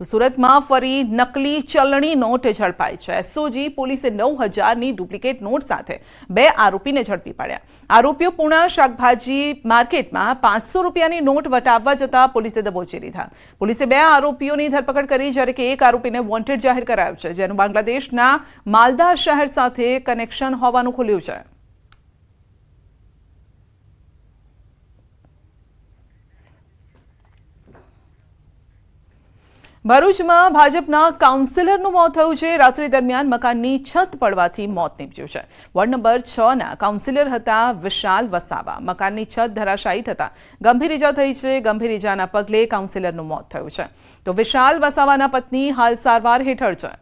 તો સુરતમાં ફરી નકલી ચલણી નોટ ઝડપાઈ છે। એસઓજી પોલીસે 9,000ની ડુપ્લિકેટ નોટ સાથે 2 આરોપીને ઝડપી પાડ્યા। આરોપીઓ પૂણા શાકભાજી માર્કેટમાં 500 રૂપિયાની નોટ વટાવવા જતા પોલીસે દબોચી લીધા। પોલીસે 2 આરોપીઓની ધરપકડ કરી, જ્યારે કે એક આરોપીને વોન્ટેડ જાહેર કરાયો છે, જેનું બાંગ્લાદેશના માલદા શહેર સાથે કનેક્શન હોવાનું ખુલ્યું છે। ભરૂચમાં ભાજપના કાઉન્સિલરનું મોત થયું છે। રાત્રિ દરમિયાન મકાનની છત પડવાથી મોત નીપજ્યું છે। વોર્ડ નંબર 6ના કાઉન્સિલર હતા વિશાલ વસાવા। મકાનની છત ધરાશાયી થતા ગંભીર ઇજા થઈ છે। ગંભીર ઇજાના પગલે કાઉન્સિલરનું મોત થયું છે, તો વિશાલ વસાવાના પત્ની હાલ સારવાર હેઠળ છે।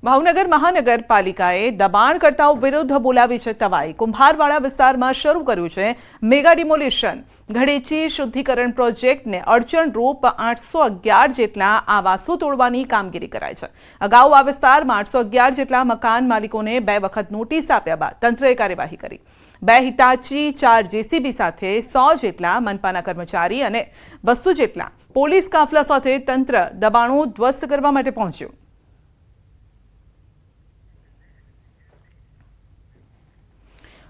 ભાવનગર મહાનગરપાલિકાએ દબાણકર્તાઓ વિરુદ્ધ બોલાવી છે તવાઈ। કુંભારવાડા વિસ્તારમાં શરૂ કર્યું છે મેગા ડિમોલિશન। ઘડેચી શુદ્ધિકરણ પ્રોજેક્ટને અડચણરૂપ 811 જેટલા આવાસો તોડવાની કામગીરી કરાઈ છે। અગાઉ આ વિસ્તારમાં 811 જેટલા મકાન માલિકોને 2 વખત નોટિસ આપ્યા બાદ તંત્રએ કાર્યવાહી કરી। 2 હિટાચી, 4 જેસીબી સાથે 100 જેટલા મનપાના કર્મચારી અને 200 જેટલા પોલીસ કાફલા સાથે તંત્ર દબાણો ધ્વસ્ત કરવા માટે પહોંચ્યું।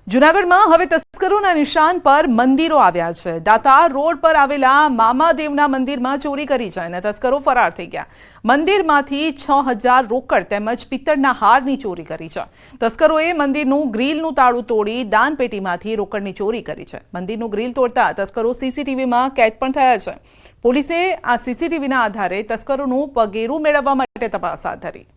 જૂનાગઢમાં હવે તસ્કરોના નિશાન પર મંદિરો આવ્યા છે। દાતાર રોડ પર આવેલા મામાદેવના મંદિરમાં ચોરી કરી છે અને તસ્કરો ફરાર થઈ ગયા। મંદિરમાંથી 6,000 રોકડ તેમજ પિત્તળના હારની ચોરી કરી છે। તસ્કરોએ મંદિરનું ગ્રીલનું તાળું તોડી દાનપેટીમાંથી રોકડની ચોરી કરી છે। મંદિરનું ગ્રીલ તોડતા તસ્કરો સીસીટીવીમાં કેદ પણ થયા છે। પોલીસે આ સીસીટીવીના આધારે તસ્કરોનું પગેરું મેળવવા માટે તપાસ હાથ ધરી।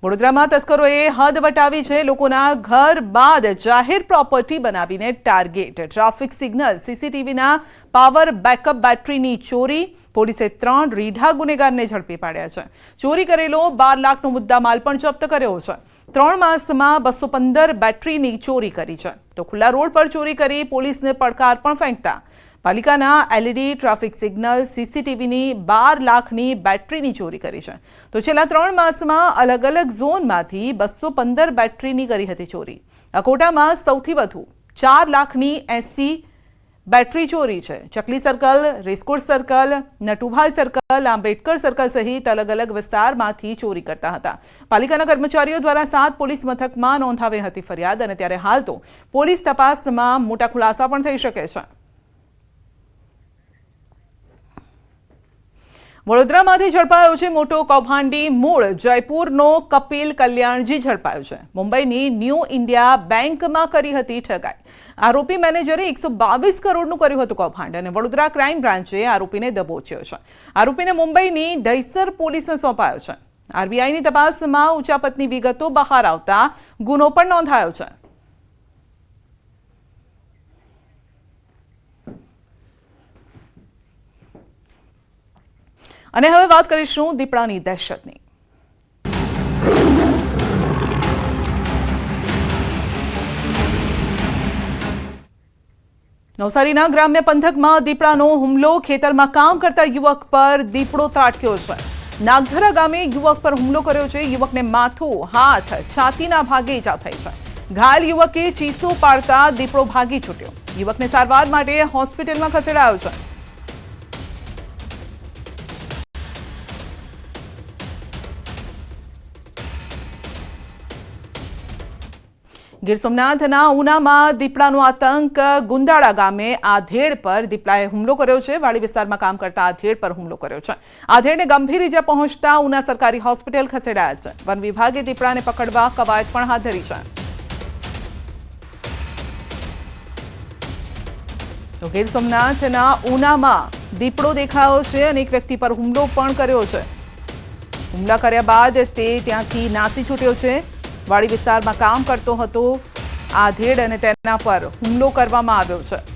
વડોદરામાં તસ્કરોએ હદ વટાવી છે। લોકોના ઘર બાદ જાહેર પ્રોપર્ટી બનાવીને ટાર્ગેટ। ટ્રાફિક સિગ્નલ, સીસીટીવીના પાવર બેકઅપ બેટરીની ચોરી। પોલીસે 3 રીઢા ગુનેગારને ઝડપી પાડ્યા છે। ચોરી કરેલો 12 લાખનો મુદ્દામાલ પણ જપ્ત કર્યો છે। 3 માસમાં 215 બેટરીની ચોરી કરી છે, તો ખુલ્લા રોડ પર ચોરી કરી પોલીસને પડકાર પણ ફેંકતા પાલિકાના એલઈડી, ટ્રાફિક સિગ્નલ, સીસીટીવીની 12 લાખની બેટરીની ચોરી કરી છે। તો છેલ્લા 3 માસમાં અલગ અલગ ઝોનમાંથી 215 બેટરીની કરી હતી ચોરી। અકોટામાં સૌથી વધુ 4 લાખની 80 બેટરી ચોરી છે। ચકલી circle, racecourse circle, Natubhai circle, Ambedkar circle સહિત અલગ અલગ વિસ્તારમાંથી ચોરી કરતા હતા। પાલિકાના કર્મચારીઓ દ્વારા 7 પોલીસ મથકમાં નોંધાવી હતી ફરિયાદ, અને ત્યારે હાલ તો પોલીસ તપાસમાં મોટા ખુલાસા પણ થઈ શકે છે। વડોદરામાંથી ઝડપાયો છે મોટો કૌભાંડી। મૂળ જયપુરનો કપિલ કલ્યાણજી ઝડપાયો છે। મુંબઈની ન્યૂ ઇન્ડિયા બેંકમાં કરી હતી ઠગાઈ। આરોપી મેનેજરે 122 કરોડનું કર્યું હતું કૌભાંડ, અને વડોદરા ક્રાઇમ બ્રાન્ચે આરોપીને દબોચ્યો છે। આરોપીને મુંબઈની દહીસર પોલીસને સોંપાયો છે। આરબીઆઈની તપાસમાં ઉચાપતની વિગતો બહાર આવતા ગુનો પણ નોંધાયો છે। અને હવે વાત કરીશું દીપડાની દહેશતની। નવસારીના ગ્રામ્ય પંથકમાં દીપડાનો હુમલો। ખેતરમાં કામ કરતા યુવક પર દીપડો ત્રાટક્યો છે। નાગધરા ગામે યુવક પર હુમલો કર્યો છે। યુવકને માથું, હાથ, છાતીના ભાગે ઈજા થઈ છે। ઘાયલ યુવકે ચીસો પાડતા દીપડો ભાગી છૂટ્યો। યુવકને સારવાર માટે હોસ્પિટલમાં ખસેડાયો છે। ગીર સોમનાથના ઉનામાં દીપડાનો આતંક। ગુંદાળા ગામે આધેડ પર દીપડાએ હુમલો કર્યો છે। વાડી વિસ્તારમાં કામ કરતા આધેડ પર હુમલો કર્યો છે। આધેડને ગંભીર ઇજા પહોંચતા ઉના સરકારી હોસ્પિટલ ખસેડાયા છે। વન વિભાગે દીપડાને પકડવા કવાયત પણ હાથ ધરી છે। તો ગીર સોમનાથના ઉનામાં દીપડો દેખાયો છે અને એક વ્યક્તિ પર હુમલો પણ કર્યો છે। હુમલા કર્યા બાદ તે ત્યાંથી નાસી છૂટ્યો છે। વાડી વિસ્તારમાં કામ કરતો હતો આધેડ, અને તેના પર હુમલો કરવામાં આવ્યો છે।